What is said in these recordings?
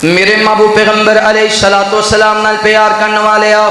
میرے محبوب پیغمبر علیہ السلام نال پیار کرنے والے آؤ،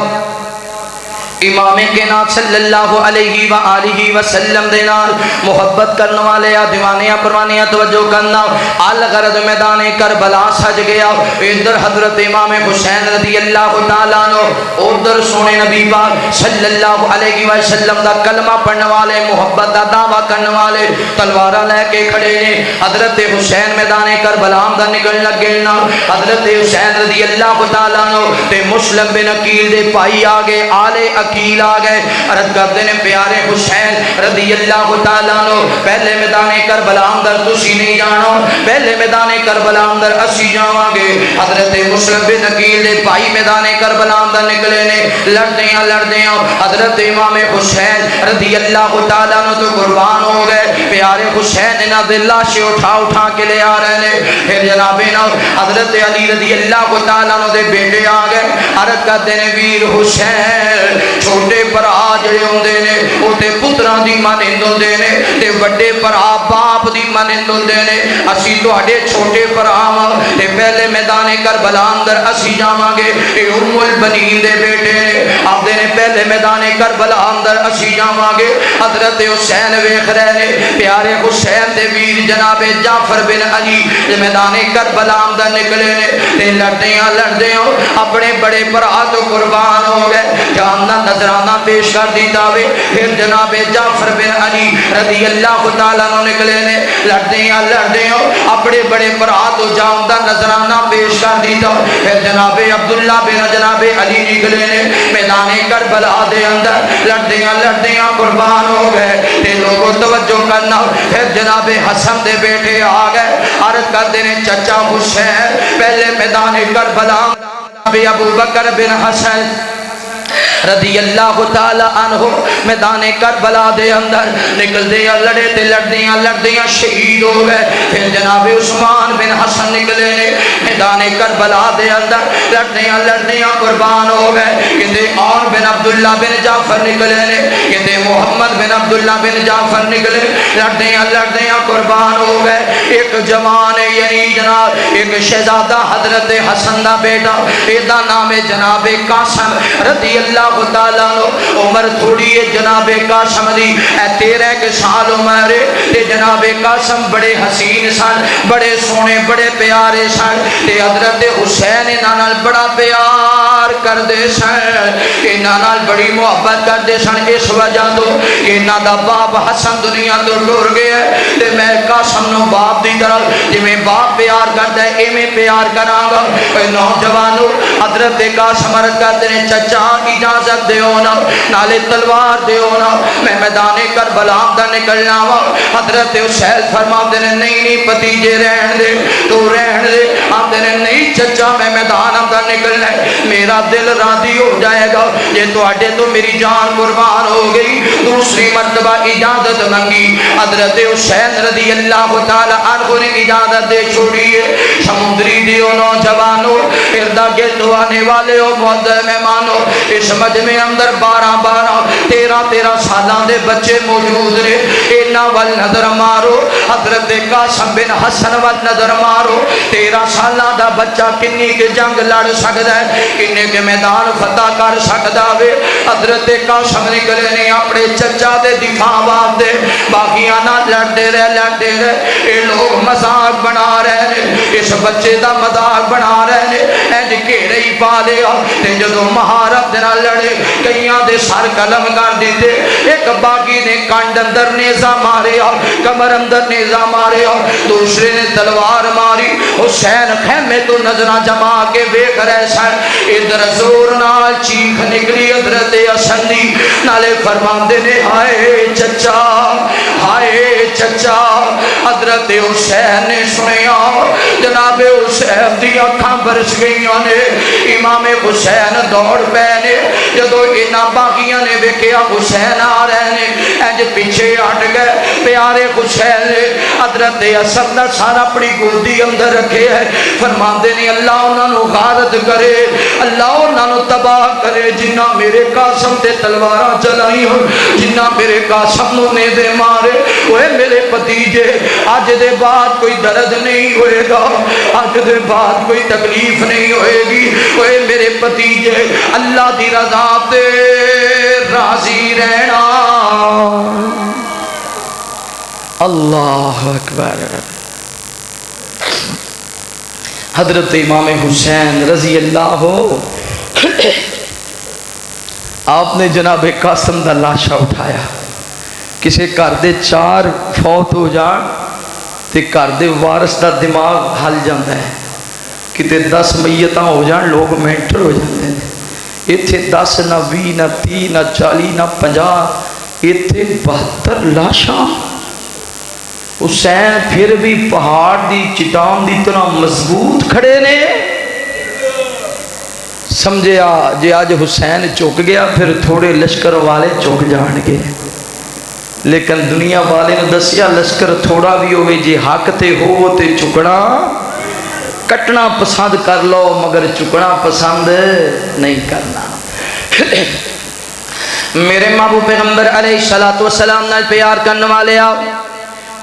امام کائنات صلی اللہ علیہ وآلہ وسلم دے نال محبت کرنے والے آ، دیوانیاں پروانیاں توجہ کرنا۔ الغرض میدان کربلا سج گیا، ادھر حضرت امام حسین رضی اللہ تعالیٰ عنہ، ادھر سونے نبی پاک صلی اللہ علیہ وسلم دا کلمہ پڑھنے والے، محبت دا دعویٰ کرنے والے تلوارہ لے کے کھڑے نے۔ حضرت حسین میدان کربلا دا نکل لگے نا، حضرت حسین رضی اللہ تعالیٰ عنہ تے مسلم بن عقیل دے پائی آگے، آلے عقیل آگئے، عرض کرتے ہیں پیارے حسین رضی اللہ تعالیٰ عنہ، پہلے میدان کربلا اندر تسی نہیں جانو، پہلے میدان کربلا اندر اسی جاواں گے۔ حضرت مسلم بن عقیل دے بھائی میدان کربلا اندر نکلے نے، لڑدیاں حضرت امام حسین رضی اللہ تعالیٰ عنہ تو قربان ہو گئے۔ پیارے حسین انہاں دے لاشیں اٹھا کے لے آ رہے نے۔ پھر جناب حضرت علی رضی اللہ تعالیٰ عنہ دے بیٹے آ گئے، عرض کرتے ہیں ویر حسین، چھوٹے بھرا جڑے ہوندے نے او تے پتراں دی مانند ہوندے نے تے وڈے بھرا باپ دی مانند ہوندے نے۔ اسی تواڈے چھوٹے بھرا واں تے پہلے میدان کربلا اندر اسی جاواں گے۔ اے ام البنین دے بیٹے نے، آندے نے پہلے میدان کربلا اندر اسی جاواں گے۔ حضرت حسین ویکھ رہے نے، پیارے حسین دے ویر جناب جعفر بن علی میدان کربلا اندر نکلے نے تے لڑدیاں اپنے بڑے بھرا تو قربان ہو گئے۔ جاننا نظرانہ پیش کر دیتا وے، پھر جناب جعفر بن علی رضی اللہ تعالیٰ عنہ نکلے نے، لڑدیاں اپنے بڑے بھرا تو جاننا نظرانہ پیش کر دیتا۔ پھر جناب عبداللہ بن جناب علی نکلے نے، میدان کربلا دے اندر لڑدیاں قربان ہو گئے۔ تے لوگوں توجہ کرنا، پھر جناب حسن دے بیٹے آ گئے، عرض کرتے ہیں چچا حسین، پہلے میدان کربلا ابو بکر بن حسن رضی اللہ تعالی عنہ میدان کربلا دے اندر نکل دیا، لڑے تے لڑدیاں شہید ہو گئے۔ پھر جناب عثمان بن حسن نکلے نے، میدان کربلا دے اندر لڑدیاں قربان ہو گئے۔ کہتے اور بن عبداللہ بن جعفر نکلے نے، کہتے محمد بن عبداللہ بن جعفر نکلے، لڑدیاں قربان ہو گئے۔ ایک جوان یعنی جناب ایک شہزادہ حضرت حسن دا بیٹا، ایدا نام ہے جناب قاسم رضی اللہ تعالیٰ عنہ، عمر تھوڑی ہے جناب قاسم دی 13 سال عمر ہے تے جناب قاسم بڑے حسین سن، بڑے سونے بڑے پیارے سن تے حضرت حسین انہاں نال بڑا پیار کردے سن، انہاں نال بڑی محبت کردے سن۔ اس وجہ تو انہاں دا باپ حسن دنیا تو ٹر گیا تے میں قاسم نو باپ دی طرح جویں باپ پیار کردا ہے ایویں پیار کراں گا۔ اے نوجوانو حضرت قاسم عرض کردے نے چچا اجازت دیو نا، نالے تلوار دیو نا، میں میدان کربلا دا نکلنا وا۔ حضرت حسین فرماتے نے نہیں بھتیجے رہن دے، تو رہن دے۔ آتے نے نہیں چچا میں میدان دا نکلنا ہے، میرا دل راضی ہو جائے گا یہ تو اڈے تو میری جان قربان ہو گئی۔ دوسری مرتبہ اجازت منگی، حضرت حسین رضی اللہ تعالی عنہ نے اجازت دے چھوڑی ہے۔ سمندری دیو نوجوانو، اردا گرد آنے والے ہو معزز مہمانو، اس مجمع اندر 12 سالاں دے بچے موجود نے۔ انہاں ول نظر مارو، حضرت قاسم بن حسن ول نظر مارو، 13 سالاں دا بچہ کنی کے جنگ لڑ سکدا ہے، کنے کے میدان فتح کر سکدا وے۔ حضرت قاسم نکلے نے اپنے چچا دے دفاع واسطے، باقیاں نہ لڑتے رہے، اے لوگ مذاق بنا رہے نے، اس بچے دا مذاق بنا رہے نے، اینج گھیرے ہی پا لیا تے جدوں مہارت نال لڑے کئیاں دے سر قلم کر دیتے۔ ایک باغی نے کانڈ اندر نیزہ ماریا، کمر اندر نیزہ ماریا، دوسرے نے تلوار ماری۔ حسین خیمے تو نظرہ جما کے ویکھ رہے سن، ادھر زور نال چیخ نکلی حضرت حسن دی، نالے فرماندے نے ہائے چچا، ہائے چچا۔ حضرت حسین نے سنیا، جناب حسین دی اکھاں برس گئیاں نے۔ امام حسین دوڑ پے نے، جدو انہاں باغیاں نے ویکھیا حسین آ رہے نے انج پیچھے ہٹ گئے پیارے حسین نے حضرت حسن دا سر اپنی گودی اندر رکھے ہے فرماندے نے اللہ انہاں نو غارت کرے اللہ انہاں نو تباہ کرے جنہ میرے قاسم تے تلواراں چلائی ہو جنہ میرے قاسم نو نے دے مارے اوے میرے بھتیجے اج دے بعد کوئی درد نہیں ہوئے گا اج دے بعد کوئی تکلیف نہیں ہوئے گی اوے میرے بھتیجے اللہ دی رضا تے راضی رہنا اللہ اکبر حضرت امام حسین رضی اللہ آپ نے جناب قاسم دا لاشا اٹھایا کسے گھر دے 4 فوت ہو جان تے گھر دے وارث دا دماغ ہل جاندا ہے کتے 10 میتاں ہو جان لوگ مینٹر ہو جاتے ہیں ایتھے 10 نہ 20 نہ 30 نہ 40 نہ 50 ایتھے 72 لاشاں حسین پھر بھی پہاڑ دی چٹان دی طرح مضبوط کھڑے نے سمجھے جے آج حسین چک گیا پھر تھوڑے لشکر والے چک جان گے لیکن دنیا والے نے دسیا لشکر تھوڑا بھی ہوئے جے حق تے ہو تے چکنا کٹنا پسند کر لو مگر چکنا پسند نہیں کرنا میرے محبوب پیغمبر علیہ السلام نال پیار کرنے والے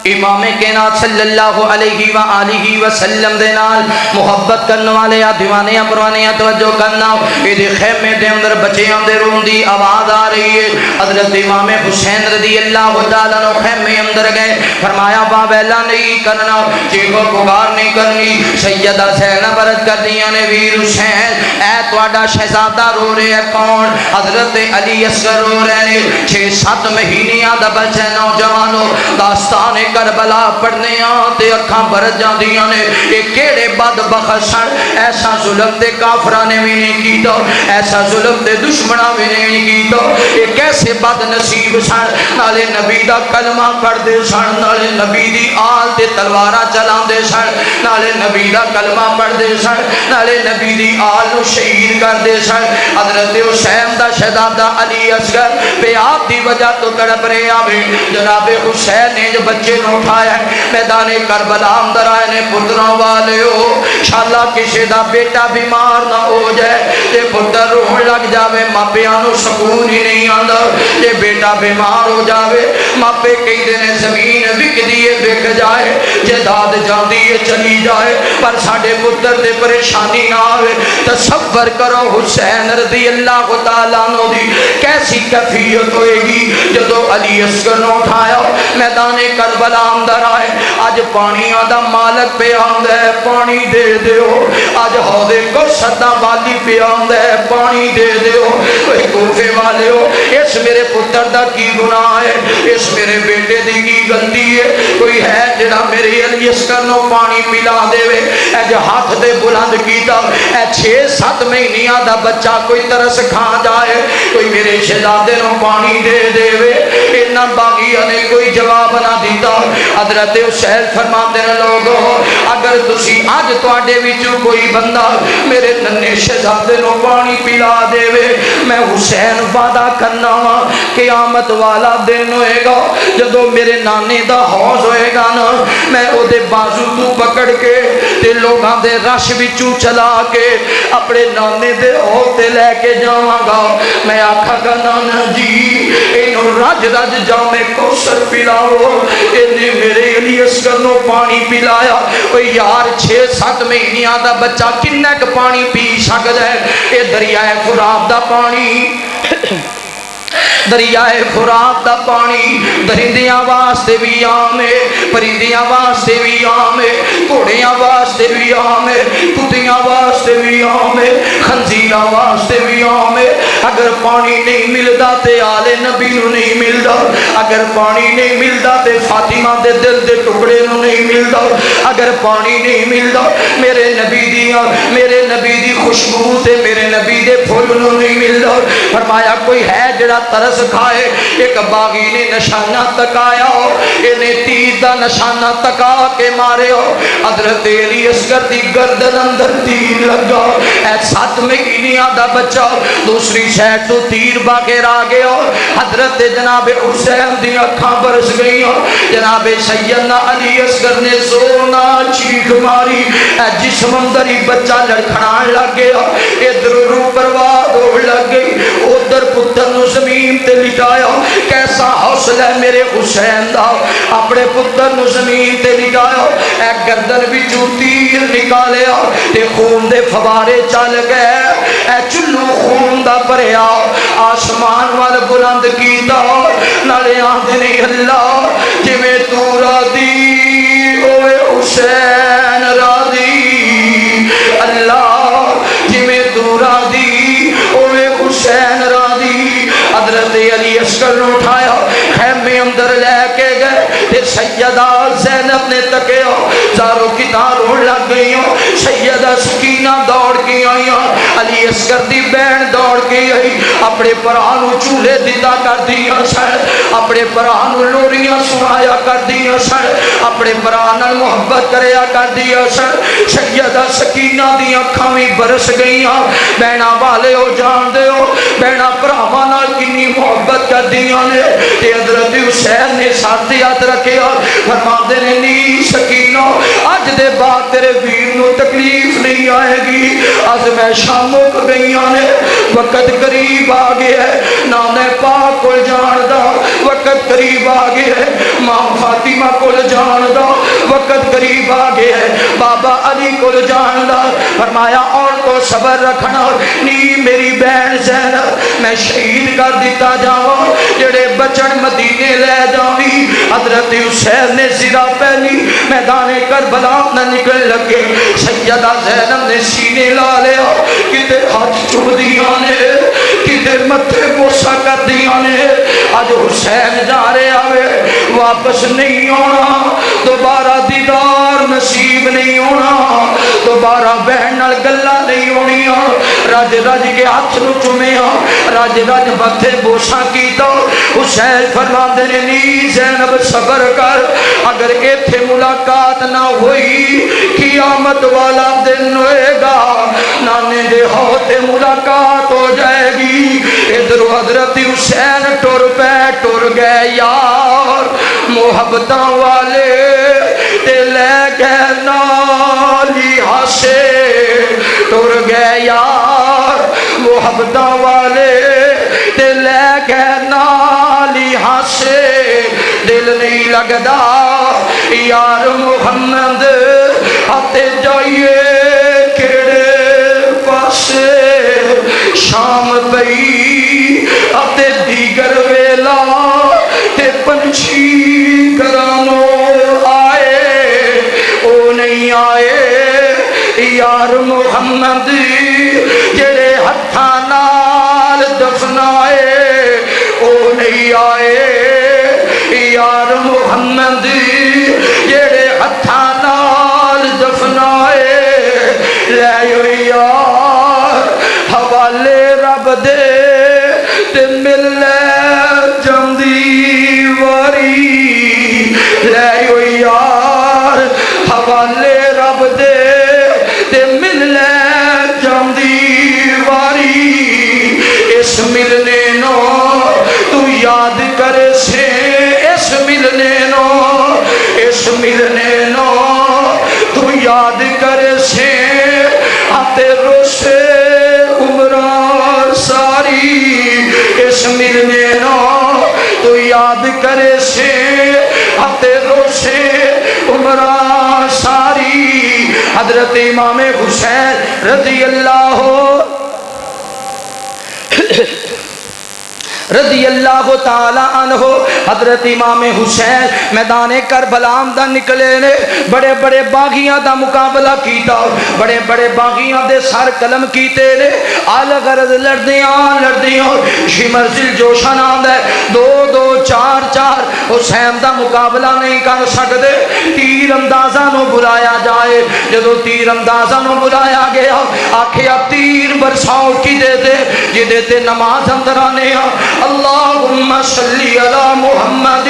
امام کائنات صلی اللہ علیہ وآلہ وسلم دے نال محبت کرنے والے دیوانیاں پروانیاں توجہ کرنا یہ خیمے دے اندر بچیاں دے رون دی آواز آ رہی ہے حضرت امام حسین رضی اللہ تعالیٰ عنہ خیمے اندر گئے فرمایا باویلا نہیں کرنا چیخو پکار نہیں کرنی سیدہ زینب عرض کر دیا نے ویر حسین اے تواڈا شہزادہ رو رہے ہے کون حضرت علی اصغر رو رہے ہیں 6-7 مہینیاں دا بچے نوجوانوں داستان کربلا پڑھنے آتے اکھاں برد جاندیاں نے ایک کیڑے بدبخت سن ایسا ظلم دے کافران نے بھی نہیں کیتا ایسا ظلم دے دشمنہ بھی نہیں کیتا ایک ایسے بد نصیب سن نالے نبی دا کلمہ پڑھ دے سن نالے نبی دی آل تے تلوارہ چلان دے سن نالے نبی دا کلمہ پڑھ دے سن نالے نبی دی آل نو شہید کر دے سن حضرت حسین دا شہزادہ علی اصغر پہ آپ دی وجہ تو تڑپ رہے آوے جناب حسین نے جو بچے اٹھایا میدان کربلا اندر آئے نے پتروں والے ہو شاءاللہ کسی دا بیٹا بیمار نہ ہو جائے تے پتر روح لگ جاوے ماپیانو سکون ہی نہیں آندہ تے بیٹا بیمار ہو جاوے ماپے کئی دن زمین بک دیئے بک جائے جداد جان دیئے چلی جائے پر ساڑھے پتر تے پریشانی نہ آوے تصور کرو حسین رضی اللہ تعالیٰ عنہ دی کیسی کیفیت ہوئے گی جدو علی اصغر نے اٹھایا میدان کربلا اندر آئے آج پانی آدھا مالک پہ آمد ہے پانی دے دیو آج حوضے کو صدا والی پہ آمد ہے پانی دے دیو کوئی کوفے والے ہو اس میرے پتر دا کی گناہ ہے اس میرے بیٹے دی کی غلطی ہے کوئی ہے جڑا میرے علی اصغر نو پانی پلا دے وے اے جو ہاتھ دے بلند کیتا اے 6-7 مہینیاں دا بچہ کوئی ترس کھا جائے کوئی میرے شہزادے نو پانی دے دے وے انہاں باغیاں نے کوئی جواب نہ دیتا حضرت حسین فرماتے ہیں لوگوں اگر تسی آج تواڈے وچوں کوئی بندہ میرے ننے شہزادے نو پانی پلا دے وے میں حسین وعدہ کرنا وا قیامت والا دن ہوئے گا جدو میرے نانے دا حوض ہوئے گا نا میں او دے بازو تو پکڑ کے تے لوگاں دے رش وچوں چلا کے اپنے نانے دے حوض تے لے کے جاواں گا میں آکھاں گا نانا جی اینو رج رج جام کوثر پلاؤ انہیں میرے علی اصغر نو پانی پلایا وہ یار 6-7 مہینیاں دا بچہ کنک پانی پی سکدا ہے اے دریائے فرات دا پانی دریائے فرات دا پانی درندیاں واسطے بھی عام ہے پرندیاں واسطے بھی عام ہے گھوڑیاں واسطے بھی عام ہے کتیاں واسطے بھی عام ہے خنزیراں واسطے بھی عام ہے اگر پانی نہیں ملدا تے آل نبی نو نہیں ملدا اگر پانی نہیں ملدا تے فاطمہ دے دل دے ٹکڑے نو نہیں ملدا اگر پانی نہیں ملدا میرے نبی دی خوشبو تے میرے نبی دے پھول نو نہیں ملدا فرمایا کوئی ہے جڑا ترس کھائے ایک باغی نے نشانہ تکایا ہو انہیں تیر دا نشانہ تکا کے مارے ہو حضرت علی اصغر دی گردن اندر تیر لگا اے 7 مہینیاں دا بچہ دوسری شے سیٹ تو تیر باغیر آ گیا حضرت جناب حسین دی اکھاں برس گئی جناب سیدنا علی اصغر نے زور نال چیخ ماری اے جسم اندری بچہ لڑکھڑان لگ گیا ادھر روح پرواز ہو لگ گئی ادھر پتر نو زمین تے لٹایا کیسا حوصلہ ہے میرے حسین دا اپنے پتر نو زمین تے لٹایا اے گردن بھی تیر نکالیا تے خون دے فوارے چل گئے اے چلو خون دا پریا آسمان وال بلند کیتا نالے آندے نہیں اللہ جی میں تو راضی اوے حسین راضی اللہ جی میں تو راضی اوے حسین راضی حضرت علی اصغر نے اٹھایا خیمے اندر لے کے گئے پھر سیدہ زینب نے تکیا زاروں کی تاروں لگ گئی سیدہ سکینہ دوڑ کے آئی علی اصغر دی بہن دوڑ کے آئی اپنے پرانو چولہے دیتا کر دیا سن اپنے پرانو لوریاں سنایا کر دیا سن اپنے پرانو محبت کریا کر دیا سن سیدہ سکینہ دی اکھاں بھی برس گئی بہنا والے ہو جان دے ہو بہنا پراوانا کنی محبت کر دیا نے تے حضرت حسین نے ساتھ یاد رکھے اور فرما دے نے نی سکینہ آج دے بعد تیرے ویر نو تکلیف نہیں آئے گی آج میں شاموں کو گئیاں نے وقت قریب آگے ہے نانے پاک کو جان دا وقت قریب آگے ہے ماں فاطمہ کو جان دا وقت قریب آگے ہے بابا علی کو جان دا فرمایا اور تو صبر رکھنا نی میری بہن زینب میں شہید کر دیتا جاؤں جڑے بچن مدینے لے جاؤں حضرت حسین نے زرہ پہلی میدان کربلا نہ نکل لگے سیدہ زینب نے سینے لا لیا کتے ہاتھ چھوڑ دیا نے کتے متھے بوسا کر دیا نے آج حسین جا رہے آوے واپس نہیں ہونا دوبارہ دیدار نصیب نہیں ہونا دوبارہ بہن نال گلا نہیں ہونی رج رج کے ہاتھ نو چومیا رج رج متھے بوسا کیتا حسین فرما دے نی زینب صبر کر اگر ایتھے ملاقات نہ ہوئی قیامت والا دن ہوئے گا نانے دے ہوتے ملاقات ہو جائے گی ادھر حضرت حسین ٹر پہ ٹر گئے یار محبتاں والے تے لے گئے نالی ہاسے ٹر گئے یار محبتاں والے تے لے گئے نالی ہاسے دل نہیں لگدا یار محمد آتے جائیے کیڑے پاسے شام پئی آتے دیگر ویلا تے پنچھی گرانو آئے او نہیں آئے یار محمد جڑے ہتھاں نال دفنائے او نہیں آئے یار محمد جڑے ہتھاں نال دفنائے لے یار حوالے رب دے تے مل جاندی واری لے یار حوالے رب دے تے مل جاندی واری اس ملنے نو تو یاد کر سے اس ملنے نو تو یاد کر سے آتے روشے عمران ساری اس ملنے نو تو یاد کر سے آتے روشے عمران ساری حضرت امام حسین رضی اللہ تعالی عنہ حضرت امام حسین میدان کربلا دا نکلے نے بڑے بڑے باغیاں دا مقابلہ کیتا بڑے بڑے باغیاں دے سر قلم کیتے نے آل غرض لڑدیاں شمر ذل جوشن آندا ہے دو چار چار حسین دا مقابلہ نہیں کر سکتے، تیر اندازہ نو بلایا جائے، جدو تیر اندازہ نو بلایا گیا آکھیا تیر برساؤ کی دے دے جدے تے نماز اندر آنے اللہم صلی علی محمد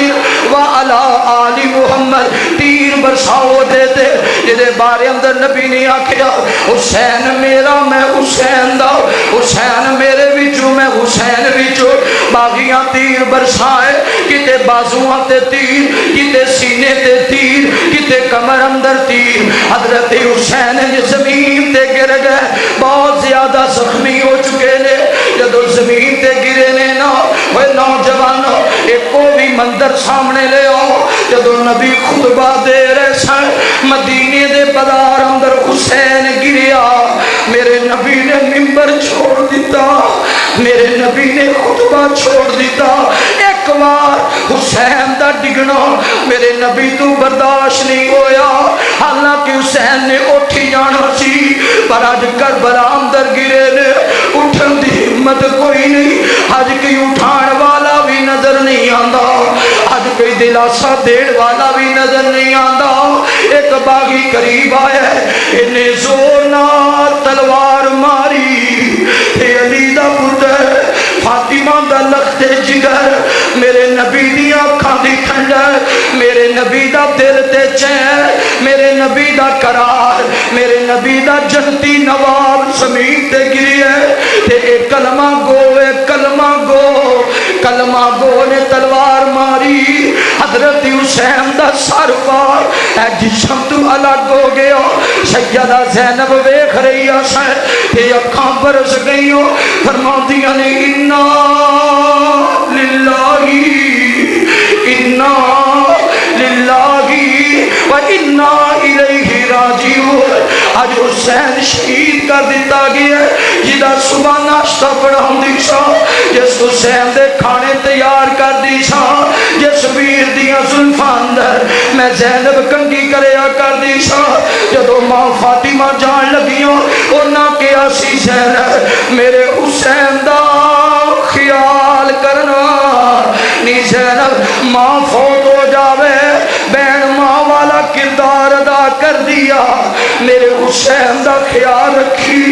وعلی آل محمد، تیر برساؤ دے دے جدے بارے اندر نبی نے آکھیا حسین میرا میں حسین دا، حسین میرے وچوں میں حسین وچوں، باغیاں تیر برسائے، کتے بازوان تے تیر، کتے سینے تے تیر، کتے کمر اندر تیر، حضرت حسین زمین تے گر گئے، بہت زیادہ زخمی ہو چکے نے، جدو زمین تے گرے نے نا وہ نوجوانوں ایک کو بھی منظر سامنے لے آؤ، جدو نبی خطبہ دے رہے سن مدینے دے بازار اندر حسین گریا، میرے نبی نے منبر چھوڑ دیتا، میرے نبی نے خطبہ چھوڑ دیتا، ایک بار حسین دا ڈگنا میرے نبی تو برداشت نہیں ہویا، حالانکہ حسین نے اٹھی جانا سی پر آج کربلا اندر گرے نے، اٹھن دی ہمت کوئی نہیں، آج کوئی اٹھان والا بھی نظر نہیں آندا، آج کوئی دلاسا دین والا بھی نظر نہیں آندا، ایک باغی قریب آیا ہے انہیں زور نال تلوار ماری، اے علی دا پتر فاطمہ دا لخت جگر، میرے نبی دی آنکھاں دی ٹھنڈر، میرے نبی دا دل تے چین، میرے نبی دا قرار، میرے نبی دا جنتی نواب زمین تے گری ہے، تے ایک کلمہ گو، ایک کلمہ گو، کلمہ گو نے تلوار ماری، حضرت حسین دا سر پار اے جسم تو الگ ہو گیا، سیدہ زینب ویکھ رہی ہے تے اکھاں برس گئیوں، فرما دیا نے انا للہ انا للہ و انا الیہ راجعون، آج حسین شہید کر دیتا گیا جدا صبح ناشتہ پڑھاؤں دی سا، جس حسین دے کھانے تیار کر دی سا، جس ویر دیا زلفاندر میں زینب کنگی کریا کر دی سا، جدو ماں فاطمہ جان لگیوں اونا کیا سی زینب میرے حسین دا خیال کرنا، نی زینب ماں فوت ہو جاوے بین ماں والا کردار ادا کر دیا، میرے حسین دا خیال رکھی،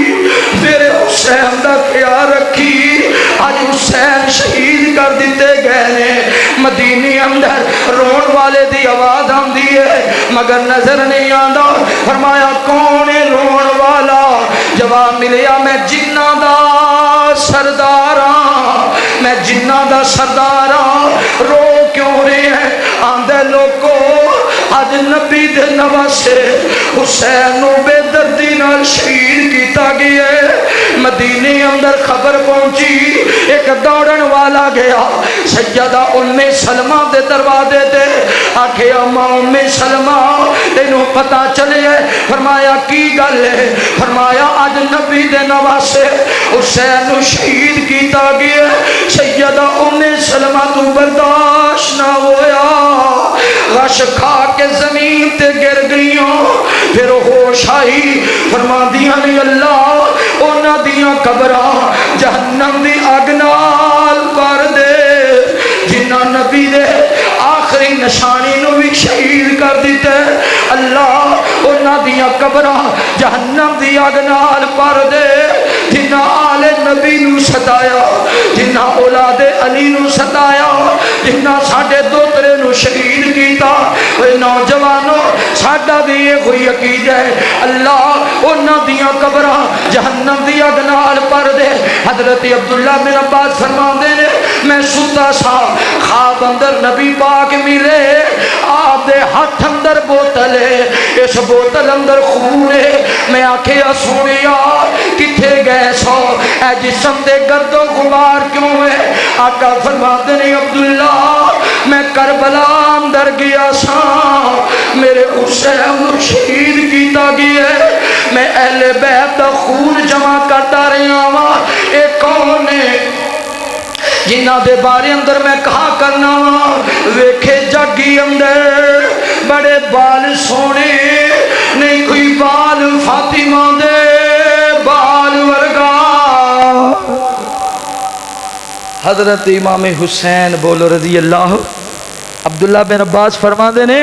میرے حسین دا خیال رکھی، آج حسین شہید کر دیتے گئے نے، مدینے اندر رون والے دی آواز آندی ہے مگر نظر نہیں آندا، فرمایا کون ہے رون والا، جواب ملیا میں جنہ دا سرداراں، میں جنہ دا سرداراں، رو کیوں رہے ہیں آندھے لوگوں، آج نبی دے نواسے حسین نو بے دردی نال شہید کیتا گیا، مدینے اندر خبر پہنچی، ایک دوڑن والا گیا سیدہ ام سلمہ دے دروازے دے، آکھے اما ام سلمہ تینوں پتہ چلے، فرمایا کی گل ہے، فرمایا آج نبی دے نواسے حسین نو شہید کیتا گیا، سیدہ ام سلمہ تو برداشت نہ ہویا، غش کھا کے زمین تے گر گئیوں، پھر ہوش آئی، فرما دیا نے اللہ اونا دیا قبرہ جہنم دی اگ نال کر دے، جنہ نبی دے آخری نشانی نو بھی شہید کر دیتے، اللہ اونا دیا قبرہ جہنم دی اگ نال کر دے، جنہ آل نبی نو ستایا، جنہ اولاد علی نو ستایا، جنہ ساڑھے دوترے نو شہید کیتا، وہ نوجوانوں ساڑھا بھی یہ کوئی عقید ہے، اللہ انہاں دیاں قبرہ جہنم دی اگ نال پر دے، حضرت عبداللہ بن عباس فرمان دے نے میں ستا سا خواب اندر نبی پاک ملے، آپ دے ہاتھ اندر بوتل ہے، اس بوتل اندر خون ہے، میں آکھے سونیا کتھے گئے سو، اے جسم دے گرد و غبار کیوں ہے، آقا فرماتے نے عبداللہ میں کربلا اندر گیا سا، میرے حسین شہید کیتا گیا، میں اہل بیت دا خون جمع کرتا رہا ہوں، ایک کون ہے جنہ دے بارے اندر میں کہا کرنا ویکھے جاگی اندر بڑے بال سونے نہیں کوئی بال فاطمہ دے بال ورگا، حضرت امام حسین بولو رضی اللہ. عبداللہ بن عباس فرماندے نے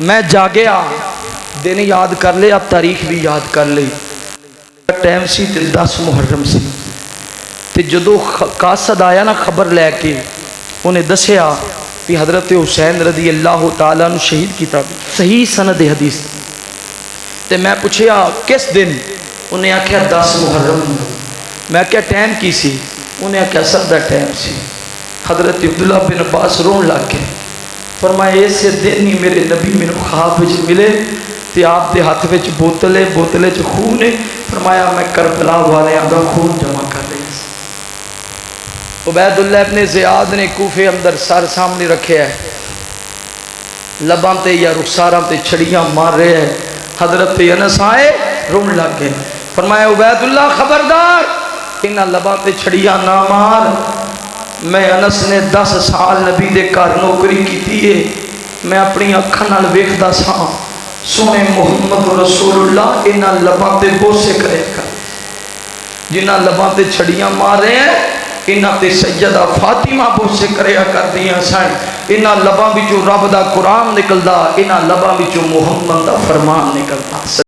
میں جاگیا، دن یاد کر لے، اب تاریخ بھی یاد کر لے. ٹائم سی 10 محرم سی تے جدو قاصد آیا نا خبر لے کے، انہیں دسیا کہ حضرت حسین رضی اللہ تعالیٰ عنہ شہید کیتا. صحیح سند حدیث. تے میں پوچھیا کس دن؟ انہیں آکھیا 10 محرم. میں کیا ٹائم کی سی؟ انہیں آکھیا اثر دا ٹائم سی. حضرت عبداللہ بن عباس رون لگ کے فرمایا ایسے دن ہی میرے نبی میں خواب وچ ملے تے آپ دے ہاتھ وچ بوتلے چ خون ہے. فرمایا میں کربلا والے دا خون جمع کر رہی. عبید اللہ ابن زیاد نے کوفے اندر سر سامنے رکھے ہے، لباں تے یا رخساراں تے چھڑیاں مار رہے ہیں. حضرت انس آئے رون لگ گئے. فرمایا عبید اللہ خبردار، انہاں لباں تے چھڑیاں نہ مار. میں انس نے 10 سال نبی دے گھر نوکری کیتی ہے، میں اپنی اکھاں نال ویکھدا ساں سونے محمد رسول اللہ انہاں لباں تے بوسے کرے گا. جنہاں لباں تے چھڑیاں مار رہے ہیں انہاں تے سیدہ فاطمہ بوسے کریا کر دیاں سن. انہاں لباں وچوں رب دا قرآن نکلدا، انہاں لباں وچوں محمد دا فرمان نکلدا.